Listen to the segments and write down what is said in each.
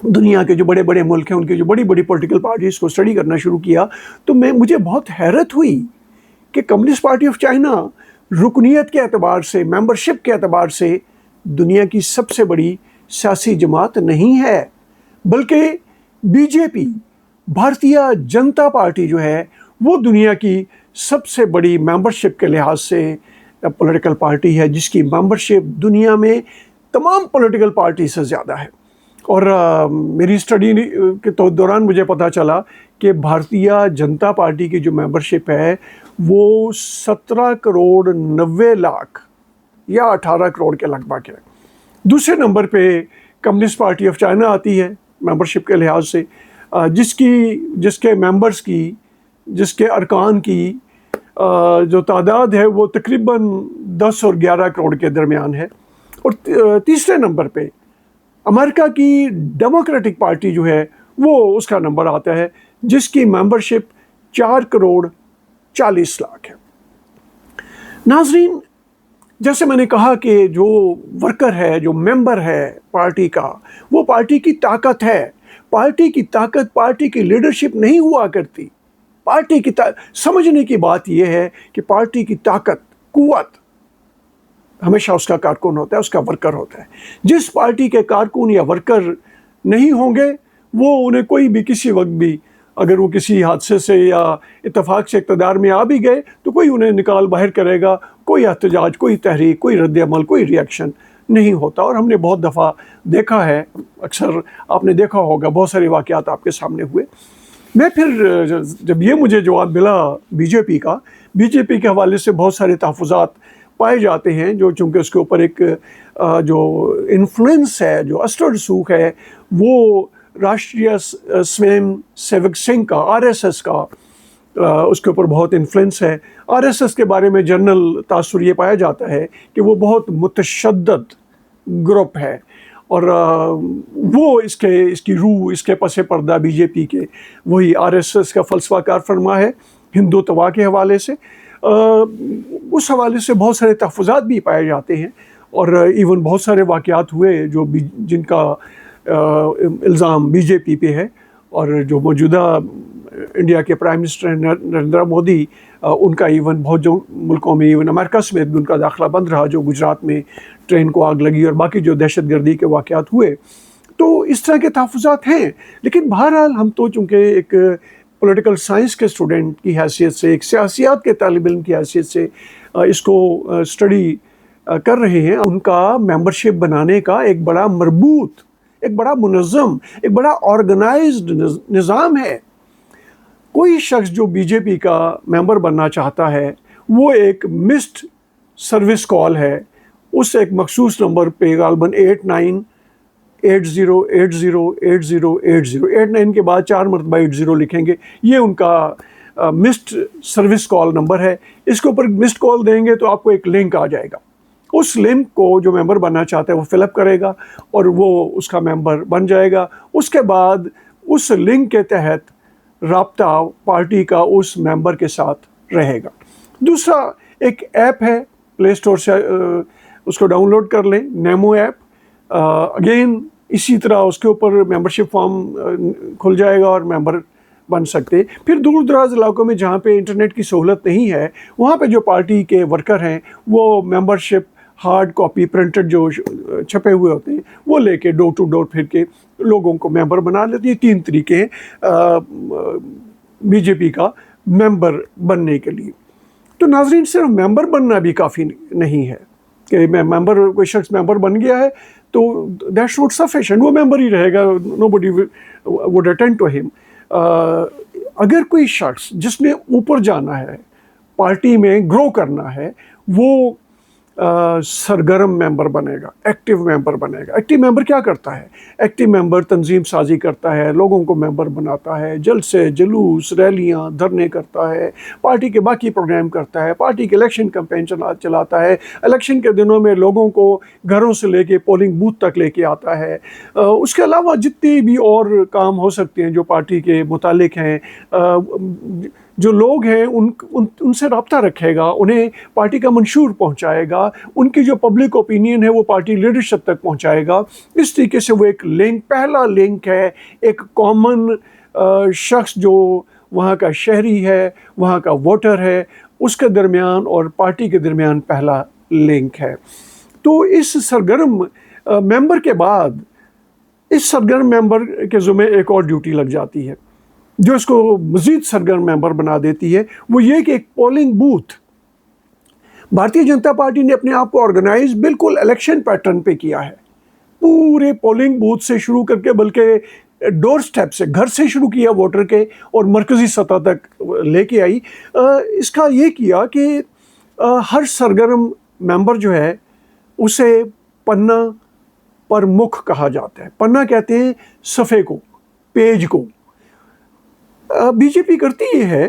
دنیا کے جو بڑے بڑے ملک ہیں ان کی جو بڑی بڑی پولیٹیکل پارٹیز کو اسٹڈی کرنا شروع کیا تو مجھے بہت حیرت ہوئی کہ کمیونسٹ پارٹی آف چائنا رکنیت کے اعتبار سے، ممبرشپ کے اعتبار سے دنیا کی سب سے بڑی سیاسی جماعت نہیں ہے، بلکہ بی جے پی، بھارتیہ جنتا پارٹی جو ہے وہ دنیا کی سب سے بڑی ممبرشپ کے لحاظ سے پولیٹیکل پارٹی ہے، جس کی ممبرشپ دنیا میں تمام پولیٹیکل پارٹی سے زیادہ ہے۔ اور میری اسٹڈی کے دوران مجھے پتہ چلا کہ بھارتیہ جنتا پارٹی کی جو ممبرشپ ہے وہ 17 کروڑ 90 لاکھ یا 18 کروڑ کے لگ بھگ ہے۔ دوسرے نمبر پہ کمیونسٹ پارٹی آف چائنا آتی ہے ممبرشپ کے لحاظ سے، جس کے ممبرز کی، جس کے ارکان کی جو تعداد ہے وہ تقریباً 10 اور 11 کروڑ کے درمیان ہے۔ اور تیسرے نمبر پہ امریکہ کی ڈیموکریٹک پارٹی جو ہے وہ اس کا نمبر آتا ہے، جس کی ممبرشپ 4 کروڑ 40 لاکھ ہے۔ ناظرین، جیسے میں نے کہا کہ جو ورکر ہے، جو ممبر ہے پارٹی کا، وہ پارٹی کی طاقت ہے۔ پارٹی کی طاقت پارٹی کی لیڈرشپ نہیں ہوا کرتی۔ پارٹی کی سمجھنے کی بات یہ ہے کہ پارٹی کی طاقت، قوت ہمیشہ اس کا کارکن ہوتا ہے، اس کا ورکر ہوتا ہے۔ جس پارٹی کے کارکن یا ورکر نہیں ہوں گے، وہ انہیں کوئی بھی کسی وقت بھی، اگر وہ کسی حادثے سے یا اتفاق سے اقتدار میں آ بھی گئے تو کوئی انہیں نکال باہر کرے گا، کوئی احتجاج، کوئی تحریک، کوئی رد عمل، کوئی ری ایکشن نہیں ہوتا۔ اور ہم نے بہت دفعہ دیکھا ہے، اکثر آپ نے دیکھا ہوگا، بہت سارے واقعات آپ کے سامنے ہوئے۔ میں پھر جب یہ مجھے جواب ملا بی جے پی کے حوالے سے بہت سارے تحفظات پائے جاتے ہیں، جو چونکہ اس کے اوپر ایک جو انفلوئنس ہے، جو اثر رسوخ ہے، وہ راشٹریہ سویم سیوک سنگھ کا، RSS کا، اس کے اوپر بہت انفلوئنس ہے۔ RSS کے بارے میں جنرل تاثر یہ پایا جاتا ہے کہ وہ بہت متشدد گروپ ہے، اور وہ اس کی روح، اس کے پس پردہ بی جے پی کے وہی RSS کا فلسفہ کار فرما ہے، ہندوتوا کے حوالے سے۔ اس حوالے سے بہت سارے تحفظات بھی پائے جاتے ہیں، اور ایون بہت سارے واقعات ہوئے جن کا الزام بی جے پی پہ ہے، اور جو موجودہ انڈیا کے پرائم منسٹر نریندر مودی، ان کا ایون بہت جو ملکوں میں، ایون امریکہ سمیت بھی ان کا داخلہ بند رہا، جو گجرات میں ٹرین کو آگ لگی اور باقی جو دہشت گردی کے واقعات ہوئے۔ تو اس طرح کے تحفظات ہیں، لیکن بہرحال ہم تو چونکہ ایک پولیٹیکل سائنس کے اسٹوڈنٹ کی حیثیت سے، ایک سیاسیات کے طالب علم کی حیثیت سے اس کو اسٹڈی کر رہے ہیں۔ ان کا ممبرشپ بنانے کا ایک بڑا مربوط، ایک بڑا منظم، ایک بڑا آرگنائزڈ نظام ہے۔ کوئی شخص جو بی جے پی کا ممبر بننا چاہتا ہے، وہ ایک مسڈ سروس کال ہے، اس ایک مخصوص نمبر پہ غالباً 89 کے بعد 4 مرتبہ 80 لکھیں گے، یہ ان کا مسڈ سروس کال نمبر ہے۔ اس کے اوپر مسڈ کال دیں گے تو آپ کو ایک لنک آ جائے گا، اس لنک کو جو ممبر بننا چاہتا ہے وہ فل اپ کرے گا اور وہ اس کا ممبر بن جائے گا۔ اس کے بعد اس لنک کے تحت رابطہ پارٹی کا اس ممبر کے ساتھ رہے گا۔ دوسرا ایک ایپ ہے، پلے اسٹور سے اس کو ڈاؤن لوڈ کر لیں، نیمو ایپ۔ اگین اسی طرح اس کے اوپر ممبرشپ فارم کھل جائے گا اور ممبر بن سکتے۔ پھر دور دراز علاقوں میں جہاں پہ انٹرنیٹ کی سہولت نہیں ہے، وہاں پہ جو پارٹی کے ورکر ہیں وہ ممبرشپ ہارڈ کاپی پرنٹڈ جو چھپے ہوئے ہوتے ہیں وہ لے کے ڈور ٹو ڈور پھر کے لوگوں کو ممبر بنا لیتے ہیں۔ 3 طریقے ہیں بی جے پی کا ممبر بننے کے لیے۔ تو ناظرین، صرف ممبر بننا بھی کافی نہیں ہے کہ کوئی شخص ممبر بن گیا ہے تو دیٹس ناٹ سفیشینٹ، وہ ممبر ہی رہے گا، نو بڈی وڈ اٹینڈ ٹو ہم۔ اگر کوئی شخص جس نے اوپر جانا ہے، پارٹی میں گرو کرنا ہے، وہ سرگرم ممبر بنے گا، ایکٹیو ممبر بنے گا۔ ایکٹیو ممبر کیا کرتا ہے؟ ایکٹیو ممبر تنظیم سازی کرتا ہے، لوگوں کو ممبر بناتا ہے، جلسے، جلوس، ریلیاں، دھرنے کرتا ہے، پارٹی کے باقی پروگرام کرتا ہے، پارٹی کے الیکشن کمپین چلاتا ہے، الیکشن کے دنوں میں لوگوں کو گھروں سے لے کے پولنگ بوتھ تک لے کے آتا ہے۔ اس کے علاوہ جتنی بھی اور کام ہو سکتے ہیں جو پارٹی کے متعلق ہیں، جو لوگ ہیں ان سے رابطہ رکھے گا، انہیں پارٹی کا منشور پہنچائے گا، ان کی جو پبلک اوپینین ہے وہ پارٹی لیڈرشپ تک پہنچائے گا. اس طریقے سے وہ ایک لنک، پہلا لنک ہے ایک کامن شخص جو وہاں کا شہری ہے، وہاں کا ووٹر ہے، اس کے درمیان اور پارٹی کے درمیان پہلا لنک ہے. تو اس سرگرم ممبر کے بعد اس سرگرم ممبر کے ذمہ ایک اور ڈیوٹی لگ جاتی ہے جو اس کو مزید سرگرم ممبر بنا دیتی ہے. وہ یہ کہ ایک polling booth, Bharatiya Janata party نے اپنے آپ کو آرگنائز بالکل الیکشن پیٹرن پہ کیا ہے، پورے پولنگ بوتھ سے شروع کر کے، بلکہ ڈور سٹیپ سے، گھر سے شروع کیا ووٹر کے اور مرکزی سطح تک لے کے آئی. اس کا یہ کیا کہ ہر سرگرم ممبر جو ہے اسے پنا پرمکھ کہا جاتا ہے. پنا کہتے ہیں صفحے کو، پیج کو. بی جے پی کرتی یہ ہے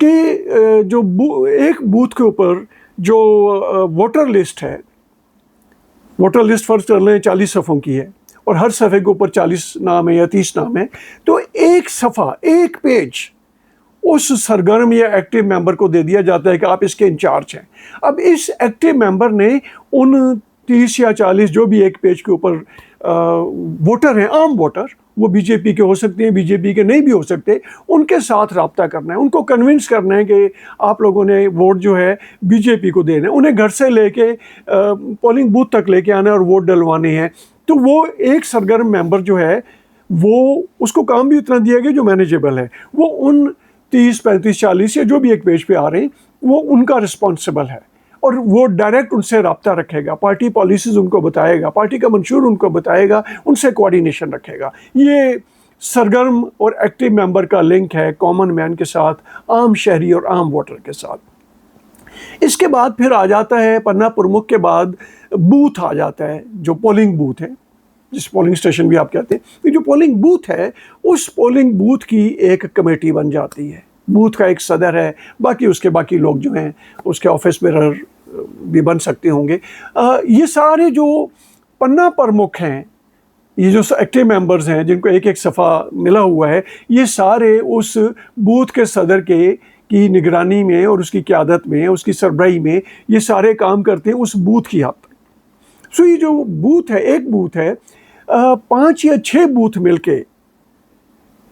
کہ جو ایک بوتھ کے اوپر جو ووٹر لسٹ ہے، ووٹر لسٹ فرض کر لیں 40 صفحوں کی ہے اور ہر صفحے کے اوپر 40 نام ہے یا 30 نام ہے، تو ایک صفحہ، ایک پیج اس سرگرم یا ایکٹیو ممبر کو دے دیا جاتا ہے کہ آپ اس کے انچارج ہیں. اب اس ایکٹیو ممبر نے ان 30 یا 40 جو بھی ایک پیج کے اوپر ووٹر ہیں، عام ووٹر، وہ بی جے پی کے ہو سکتے ہیں، بی جے پی کے نہیں بھی ہو سکتے، ان کے ساتھ رابطہ کرنا ہے، ان کو کنونس کرنا ہے کہ آپ لوگوں نے ووٹ جو ہے بی جے پی کو دینا ہے. انہیں گھر سے لے کے پولنگ بوتھ تک لے کے آنا ہے اور ووٹ ڈلوانے ہیں. تو وہ ایک سرگرم ممبر جو ہے وہ اس کو کام بھی اتنا دیا گیا جو مینیجیبل ہے. وہ ان 30 35 40 یا جو بھی ایک پیج پہ آ رہے ہیں وہ ان کا رسپانسبل ہے اور وہ ڈائریکٹ ان سے رابطہ رکھے گا، پارٹی پالیسیز ان کو بتائے گا، پارٹی کا منشور ان کو بتائے گا، ان سے کوارڈینیشن رکھے گا. یہ سرگرم اور ایکٹیو ممبر کا لنک ہے کامن مین کے ساتھ، عام شہری اور عام ووٹر کے ساتھ. اس کے بعد پھر آ جاتا ہے پنا پرمکھ کے بعد بوتھ آ جاتا ہے، جو پولنگ بوتھ ہے، جس پولنگ اسٹیشن بھی آپ کہتے ہیں. یہ جو پولنگ بوتھ ہے اس پولنگ بوتھ کی ایک کمیٹی بن جاتی ہے. بوتھ کا ایک صدر ہے، باقی اس کے باقی لوگ جو ہیں اس کے آفس بیرر بھی بن سکتے ہوں گے. یہ سارے جو پنا پرمکھ ہیں، یہ جو ایکٹیو ممبرز ہیں جن کو ایک ایک صفحہ ملا ہوا ہے، یہ سارے اس بوتھ کے صدر کی نگرانی میں اور اس کی قیادت میں، اس کی سربراہی میں یہ سارے کام کرتے ہیں اس بوتھ کی حد تک. سو یہ جو بوتھ ہے، ایک بوتھ ہے، 5 یا 6 بوتھ مل کے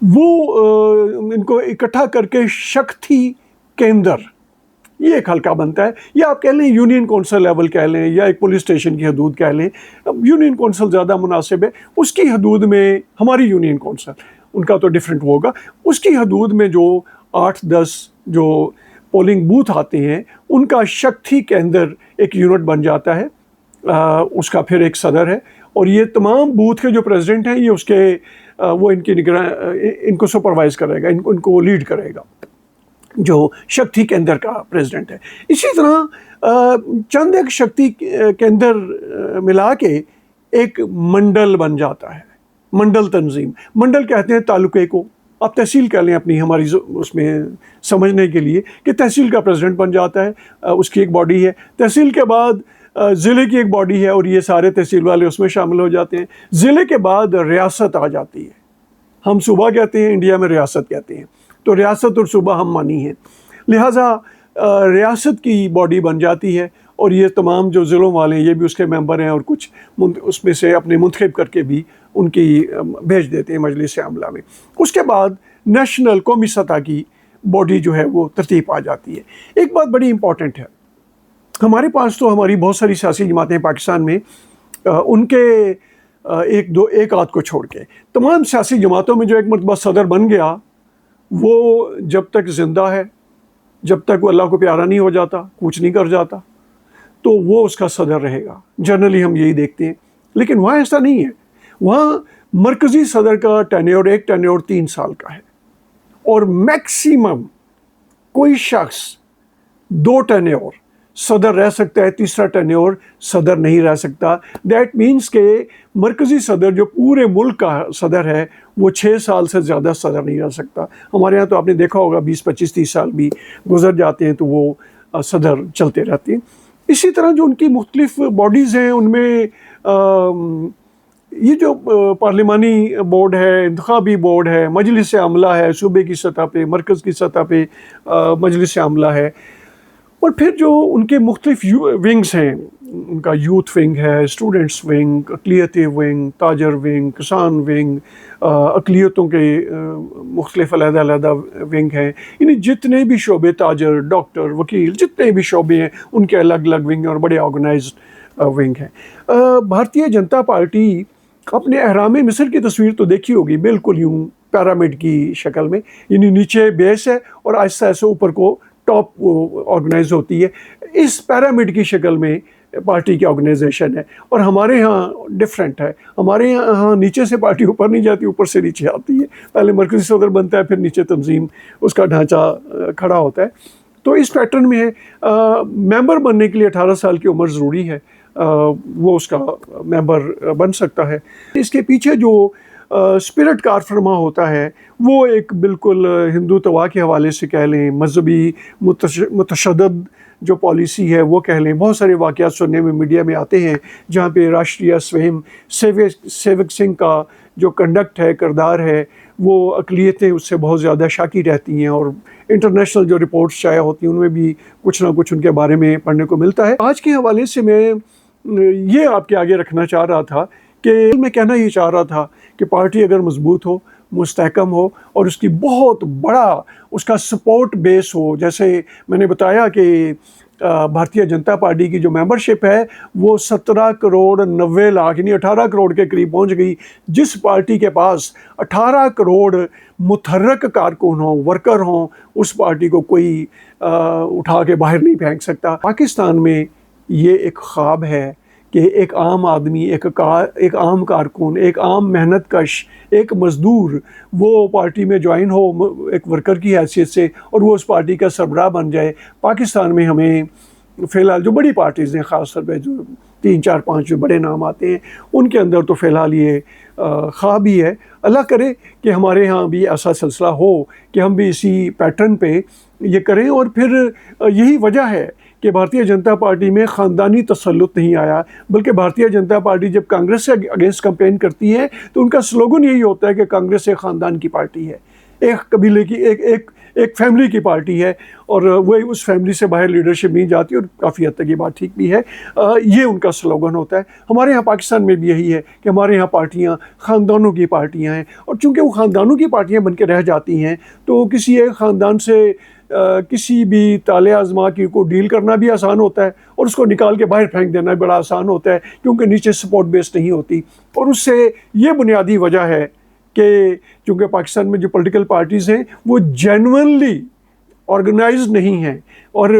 وہ ان کو اکٹھا کر کے شکتی کیندر، یہ ایک حلقہ بنتا ہے. یا آپ کہہ لیں یونین کونسل لیول کہہ لیں یا ایک پولیس اسٹیشن کی حدود کہہ لیں. یونین کونسل زیادہ مناسب ہے. اس کی حدود میں ہماری یونین کونسل، ان کا تو ڈیفرنٹ ہوگا، اس کی حدود میں جو 8-10 جو پولنگ بوتھ آتے ہیں ان کا شکتی کیندر ایک یونٹ بن جاتا ہے. اس کا پھر ایک صدر ہے اور یہ تمام بوتھ کے جو پریزیڈنٹ ہیں یہ اس کے وہ ان کی ان کو سپروائز کرے گا، ان کو لیڈ کرے گا جو شکتی کیندر کا پریزیڈنٹ ہے. اسی طرح چند ایک شکتی کیندر ملا کے ایک منڈل بن جاتا ہے، منڈل تنظیم. منڈل کہتے ہیں تعلقے کو، آپ تحصیل کر لیں اپنی ہماری اس میں سمجھنے کے لیے کہ تحصیل کا پریزیڈنٹ بن جاتا ہے، اس کی ایک باڈی ہے. تحصیل کے بعد ضلع کی ایک باڈی ہے اور یہ سارے تحصیل والے اس میں شامل ہو جاتے ہیں. ضلع کے بعد ریاست آ جاتی ہے، ہم صوبہ کہتے ہیں، انڈیا میں ریاست کہتے ہیں. تو ریاست اور صوبہ ہم مانی ہیں، لہٰذا ریاست کی باڈی بن جاتی ہے اور یہ تمام جو ضلعوں والے ہیں یہ بھی اس کے ممبر ہیں اور کچھ اس میں سے اپنے منتخب کر کے بھی ان کی بھیج دیتے ہیں مجلس عاملہ میں. اس کے بعد نیشنل قومی سطح کی باڈی جو ہے وہ ترتیب آ جاتی ہے. ایک بات بڑی امپورٹنٹ ہے، ہمارے پاس تو ہماری بہت ساری سیاسی جماعتیں پاکستان میں، ان کے ایک آدھ کو چھوڑ کے تمام سیاسی جماعتوں میں جو ایک مرتبہ صدر بن گیا وہ جب تک زندہ ہے، جب تک وہ اللہ کو پیارا نہیں ہو جاتا، کوچ نہیں کر جاتا، تو وہ اس کا صدر رہے گا. جنرلی ہم یہی دیکھتے ہیں. لیکن وہاں ایسا نہیں ہے. وہاں مرکزی صدر کا ٹینیور، ایک ٹینیور 3 سال کا ہے اور میکسیمم کوئی شخص 2 ٹینیور صدر رہ سکتا ہے، تیسرا ٹینیور صدر نہیں رہ سکتا. دیٹ مینس کہ مرکزی صدر جو پورے ملک کا صدر ہے وہ 6 سال سے زیادہ صدر نہیں رہ سکتا. ہمارے ہاں تو آپ نے دیکھا ہوگا 20 25 30 سال بھی گزر جاتے ہیں تو وہ صدر چلتے رہتے ہیں. اسی طرح جو ان کی مختلف باڈیز ہیں ان میں یہ جو پارلیمانی بورڈ ہے، انتخابی بورڈ ہے، مجلس عملہ ہے، صوبے کی سطح پہ، مرکز کی سطح پہ مجلس عملہ ہے، اور پھر جو ان کے مختلف ونگز ہیں، ان کا یوتھ ونگ ہے، اسٹوڈنٹس ونگ، اقلیتی ونگ، تاجر ونگ، کسان ونگ، اقلیتوں کے مختلف علیحدہ علیحدہ ونگ ہیں، یعنی جتنے بھی شعبے، تاجر، ڈاکٹر، وکیل، جتنے بھی شعبے ہیں ان کے الگ الگ ونگ ہیں اور بڑے آرگنائزڈ ونگ ہیں۔ بھارتیہ جنتا پارٹی اپنے اہرام مصر کی تصویر تو دیکھی ہوگی، بالکل یوں پیرامڈ کی شکل میں، یعنی نیچے بیس ہے اور آہستہ آہستہ اوپر کو ٹاپ آرگنائز ہوتی ہے۔ اس پیرامڈ کی شکل میں پارٹی کی آرگنائزیشن ہے، اور ہمارے ہاں ڈفرینٹ ہے۔ ہمارے ہاں نیچے سے پارٹی اوپر نہیں جاتی، اوپر سے نیچے آتی ہے، پہلے مرکزی صدر بنتا ہے، پھر نیچے تنظیم اس کا ڈھانچہ کھڑا ہوتا ہے۔ تو اس پیٹرن میں ہے، ممبر بننے کے لیے 18 سال کی عمر ضروری ہے، وہ اس کا ممبر بن سکتا ہے۔ اس کے پیچھے جو اسپرٹ کار فرما ہوتا ہے وہ ایک بالکل ہندو توا کے حوالے سے کہہ لیں، مذہبی متشدد جو پالیسی ہے وہ کہہ لیں۔ بہت سارے واقعات سننے میں میڈیا میں آتے ہیں جہاں پہ راشٹریہ سویم سیوک سنگھ کا جو کنڈکٹ ہے، کردار ہے، وہ اقلیتیں اس سے بہت زیادہ شاکی رہتی ہیں، اور انٹرنیشنل جو رپورٹس شائع ہوتی ہیں ان میں بھی کچھ نہ کچھ ان کے بارے میں پڑھنے کو ملتا ہے۔ آج کے حوالے سے میں یہ آپ کے آگے رکھنا چاہ رہا تھا کہ میں کہنا یہ چاہ رہا تھا کہ پارٹی اگر مضبوط ہو، مستحکم ہو، اور اس کی بہت بڑا اس کا سپورٹ بیس ہو، جیسے میں نے بتایا کہ بھارتیہ جنتا پارٹی کی جو ممبرشپ ہے وہ 17 کروڑ 90 لاکھ یعنی 18 کروڑ کے قریب پہنچ گئی۔ جس پارٹی کے پاس 18 کروڑ متحرک کارکن ہوں، ورکر ہوں، اس پارٹی کو کوئی اٹھا کے باہر نہیں پھینک سکتا۔ پاکستان میں یہ ایک خواب ہے کہ ایک عام آدمی، ایک عام کارکن، ایک عام محنت کش، ایک مزدور وہ پارٹی میں جوائن ہو ایک ورکر کی حیثیت سے، اور وہ اس پارٹی کا سربراہ بن جائے۔ پاکستان میں ہمیں فی الحال جو بڑی پارٹیز ہیں، خاص طور پہ جو 3 4 5 جو بڑے نام آتے ہیں، ان کے اندر تو فی الحال یہ خواب ہی ہے۔ اللہ کرے کہ ہمارے ہاں بھی ایسا سلسلہ ہو کہ ہم بھی اسی پیٹرن پہ یہ کریں، اور پھر یہی وجہ ہے کہ بھارتیہ جنتا پارٹی میں خاندانی تسلط نہیں آیا، بلکہ بھارتیہ جنتا پارٹی جب کانگریس سے اگینسٹ کمپین کرتی ہے تو ان کا سلوگن یہی ہوتا ہے کہ کانگریس ایک خاندان کی پارٹی ہے، ایک قبیلے کی، ایک فیملی کی پارٹی ہے، اور وہ اس فیملی سے باہر لیڈرشپ نہیں جاتی، اور کافی حد تک یہ بات ٹھیک بھی ہے۔ یہ ان کا سلوگن ہوتا ہے۔ ہمارے ہاں پاکستان میں بھی یہی ہے کہ ہمارے یہاں پارٹیاں خاندانوں کی پارٹیاں ہیں، اور چونکہ وہ خاندانوں کی پارٹیاں بن کے رہ جاتی ہیں تو کسی ایک خاندان سے کسی بھی تالے آزما کی کو ڈیل کرنا بھی آسان ہوتا ہے، اور اس کو نکال کے باہر پھینک دینا بھی بڑا آسان ہوتا ہے، کیونکہ نیچے سپورٹ بیس نہیں ہوتی۔ اور اس سے یہ بنیادی وجہ ہے کہ چونکہ پاکستان میں جو پولیٹیکل پارٹیز ہیں وہ جینونلی آرگنائز نہیں ہیں، اور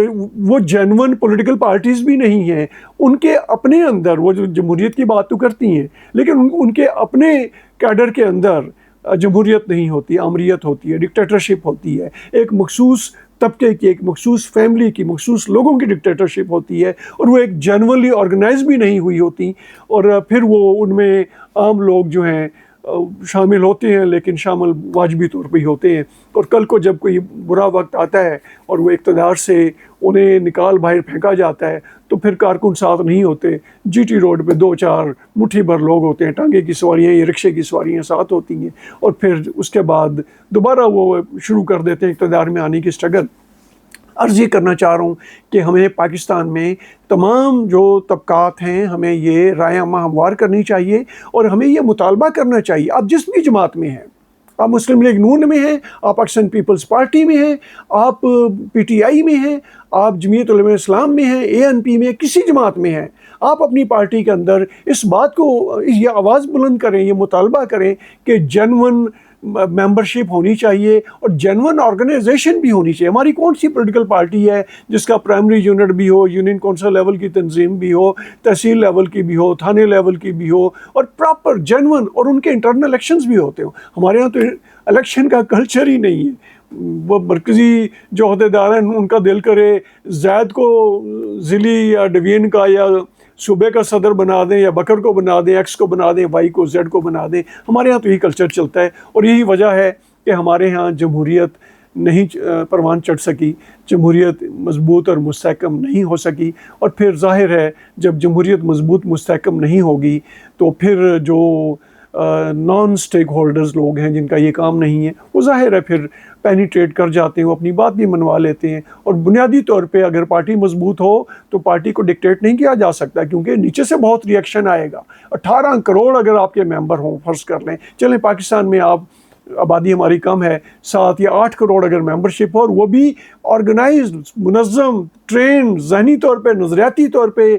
وہ جینون پولیٹیکل پارٹیز بھی نہیں ہیں۔ ان کے اپنے اندر وہ جو جمہوریت کی بات تو کرتی ہیں، لیکن ان کے اپنے کیڈر کے اندر جمہوریت نہیں ہوتی، آمریت ہوتی ہے، ڈکٹیٹرشپ ہوتی ہے، ایک مخصوص طبقے کی، ایک مخصوص فیملی کی، مخصوص لوگوں کی ڈکٹیٹرشپ ہوتی ہے، اور وہ ایک جینونلی آرگنائز بھی نہیں ہوئی ہوتی، اور پھر وہ ان میں عام لوگ جو ہیں شامل ہوتے ہیں، لیکن شامل واجبی طور پہ ہی ہوتے ہیں، اور کل کو جب کوئی برا وقت آتا ہے اور وہ اقتدار سے انہیں نکال باہر پھینکا جاتا ہے تو پھر کارکن ساتھ نہیں ہوتے۔ جی ٹی روڈ پہ 2 4 مٹھی بھر لوگ ہوتے ہیں، ٹانگے کی سواریاں یا رکشے کی سواریاں ساتھ ہوتی ہیں، اور پھر اس کے بعد دوبارہ وہ شروع کر دیتے ہیں اقتدار میں آنے کی اسٹرگل۔ عرض یہ کرنا چاہ رہا ہوں کہ ہمیں پاکستان میں تمام جو طبقات ہیں ہمیں یہ رائے عامہ ہموار کرنی چاہیے، اور ہمیں یہ مطالبہ کرنا چاہیے، آپ جس بھی جماعت میں ہیں، آپ مسلم لیگ نون میں ہیں، آپ پاکستان پیپلز پارٹی میں ہیں، آپ پی ٹی آئی میں ہیں، آپ جمعیت علماء اسلام میں ہیں، اے این پی میں، کسی جماعت میں ہیں، آپ اپنی پارٹی کے اندر اس بات کو یہ آواز بلند کریں، یہ مطالبہ کریں کہ جینون ممبرشپ ہونی چاہیے اور جینون آرگنائزیشن بھی ہونی چاہیے۔ ہماری کون سی پولیٹیکل پارٹی ہے جس کا پرائمری یونٹ بھی ہو، یونین کونسل لیول کی تنظیم بھی ہو، تحصیل لیول کی بھی ہو، تھانے لیول کی بھی ہو، اور پراپر جینون، اور ان کے انٹرنل الیکشنز بھی ہوتے ہوں۔ ہمارے یہاں تو الیکشن کا کلچر ہی نہیں ہے۔ وہ مرکزی جو عہدیدار ہیں ان کا دل کرے زید کو ضلعی یا ڈویژن کا یا صوبے کا صدر بنا دیں، یا بکر کو بنا دیں، ایکس کو بنا دیں، وائی کو زیڈ کو بنا دیں۔ ہمارے ہاں تو یہی کلچر چلتا ہے، اور یہی وجہ ہے کہ ہمارے ہاں جمہوریت نہیں پروان چڑھ سکی، جمہوریت مضبوط اور مستحکم نہیں ہو سکی، اور پھر ظاہر ہے جب جمہوریت مضبوط مستحکم نہیں ہوگی تو پھر جو نان سٹیک ہولڈرز لوگ ہیں جن کا یہ کام نہیں ہے، وہ ظاہر ہے پھر پینیٹریٹ کر جاتے ہیں، وہ اپنی بات بھی منوا لیتے ہیں. اور بنیادی طور پہ اگر پارٹی مضبوط ہو تو پارٹی کو ڈکٹیٹ نہیں کیا جا سکتا، کیونکہ نیچے سے بہت ری ایکشن آئے گا. 18 کروڑ اگر آپ کے ممبر ہوں، فرض کر لیں، چلیں پاکستان میں آپ آبادی ہماری کم ہے، 7 یا 8 کروڑ اگر ممبرشپ ہو، اور وہ بھی آرگنائزڈ، منظم، ٹرین، ذہنی طور پہ، نظریاتی طور پہ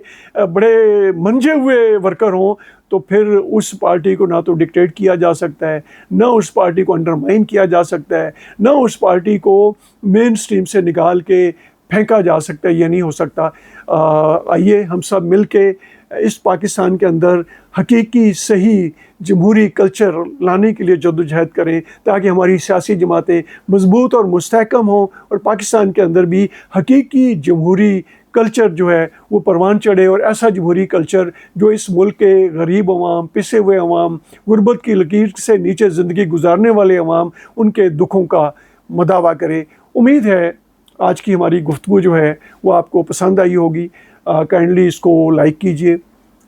بڑے منجے ہوئے ورکر ہوں، تو پھر اس پارٹی کو نہ تو ڈکٹیٹ کیا جا سکتا ہے، نہ اس پارٹی کو انڈرمائن کیا جا سکتا ہے، نہ اس پارٹی کو مین سٹریم سے نکال کے پھینکا جا سکتا ہے. یہ نہیں ہو سکتا. آئیے ہم سب مل کے اس پاکستان کے اندر حقیقی صحیح جمہوری کلچر لانے کے لیے جدوجہد کریں، تاکہ ہماری سیاسی جماعتیں مضبوط اور مستحکم ہوں، اور پاکستان کے اندر بھی حقیقی جمہوری کلچر جو ہے وہ پروان چڑھے، اور ایسا جمہوری کلچر جو اس ملک کے غریب عوام، پسے ہوئے عوام، غربت کی لکیر سے نیچے زندگی گزارنے والے عوام، ان کے دکھوں کا مداوع کرے. امید ہے آج کی ہماری گفتگو جو ہے وہ آپ کو پسند آئی ہوگی. کائنڈلی اس کو لائک کیجئے،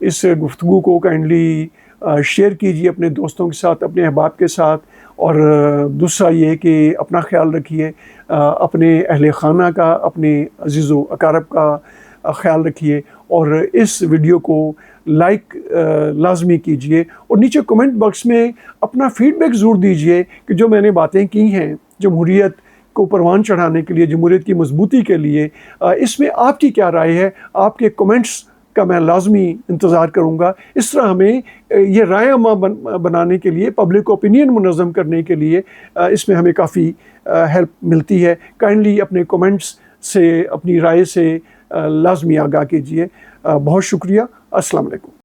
اس گفتگو کو کائنڈلی شیئر کیجئے اپنے دوستوں کے ساتھ، اپنے احباب کے ساتھ. اور دوسرا یہ کہ اپنا خیال رکھیے، اپنے اہل خانہ کا، اپنے عزیز و اقارب کا خیال رکھیے، اور اس ویڈیو کو لائک لازمی کیجئے، اور نیچے کمنٹ باکس میں اپنا فیڈ بیک ضرور دیجئے کہ جو میں نے باتیں کی ہیں جمہوریت کو پروان چڑھانے کے لیے، جمہوریت کی مضبوطی کے لیے، اس میں آپ کی کیا رائے ہے. آپ کے کمنٹس کا میں لازمی انتظار کروں گا. اس طرح ہمیں یہ رائے عامہ بنانے کے لیے، پبلک اوپینین منظم کرنے کے لیے اس میں ہمیں کافی ہیلپ ملتی ہے. کائنڈلی اپنے کمنٹس سے، اپنی رائے سے لازمی آگاہ کیجیے. بہت شکریہ. السلام علیکم.